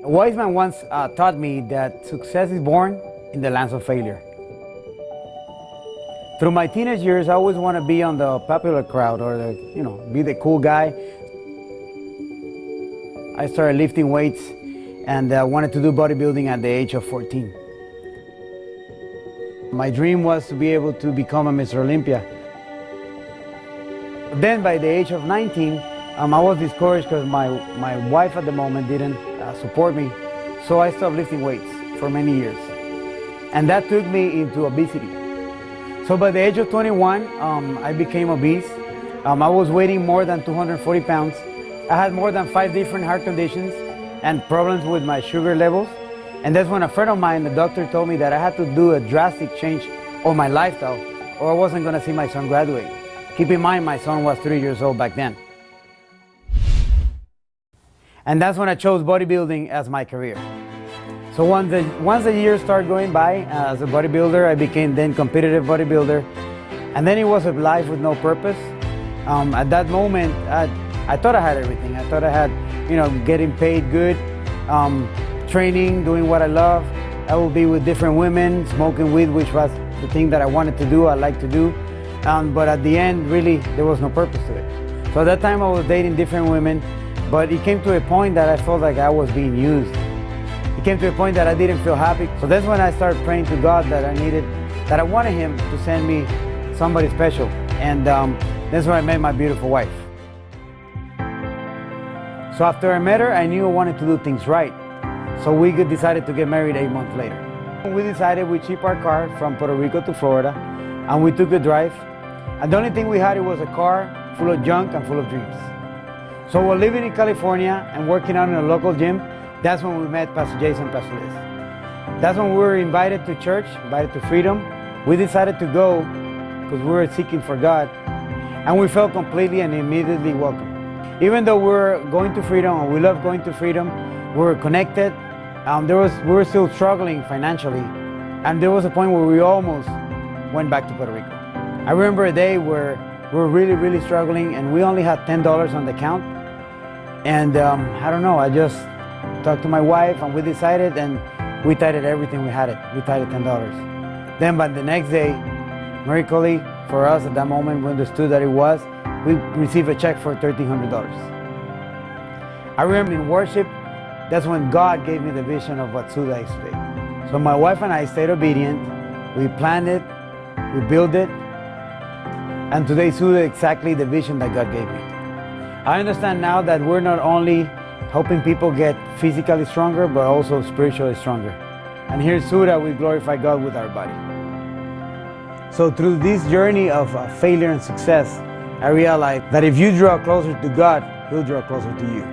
A wise man once taught me that success is born in the lands of failure. Through my teenage years, I always want to be on the popular crowd or be the cool guy. I started lifting weights and wanted to do bodybuilding at the age of 14. My dream was to be able to become a Mr. Olympia. Then by the age of 19, I was discouraged because my wife at the moment didn't support me. So I stopped lifting weights for many years. And that took me into obesity. So by the age of 21, I became obese. I was weighing more than 240 pounds. I had more than 5 different heart conditions and problems with my sugar levels. And that's when a friend of mine, the doctor, told me that I had to do a drastic change on my lifestyle or I wasn't going to see my son graduate. Keep in mind, my son was 3 years old back then. And that's when I chose bodybuilding as my career. So once the years started going by as a bodybuilder, I became then competitive bodybuilder. And then it was a life with no purpose. At that moment, I thought I had everything. I thought I had, getting paid good, training, doing what I love. I would be with different women, smoking weed, which was the thing that I wanted to do, I liked to do. But at the end, really, there was no purpose to it. So at that time, I was dating different women, but it came to a point that I felt like I was being used. It came to a point that I didn't feel happy. So that's when I started praying to God that I wanted Him to send me somebody special. And that's when I met my beautiful wife. So after I met her, I knew I wanted to do things right. So we decided to get married 8 months later. We decided we shipped our car from Puerto Rico to Florida, and we took the drive. And the only thing we had, it was a car full of junk and full of dreams. So while living in California and working out in a local gym, that's when we met Pastor Jason, Pastor Liz. That's when we were invited to church, invited to Freedom. We decided to go because we were seeking for God, and we felt completely and immediately welcome. Even though we were going to Freedom and we loved going to Freedom, we were connected. We were still struggling financially, and there was a point where we almost went back to Puerto Rico. I remember a day where we were really, really struggling, and we only had $10 on the account. And I don't know, I just talked to my wife, and we decided, and we tied everything we had. We tied it $10. Then by the next day, miraculously for us at that moment, we understood that it was, we received a check for $1,300. I remember in worship, that's when God gave me the vision of what Suda is today. So my wife and I stayed obedient. We planned it, we built it, and today Suda is exactly the vision that God gave me. I understand now that we're not only helping people get physically stronger, but also spiritually stronger. And here at Suda, we glorify God with our body. So through this journey of failure and success, I realized that if you draw closer to God, He'll draw closer to you.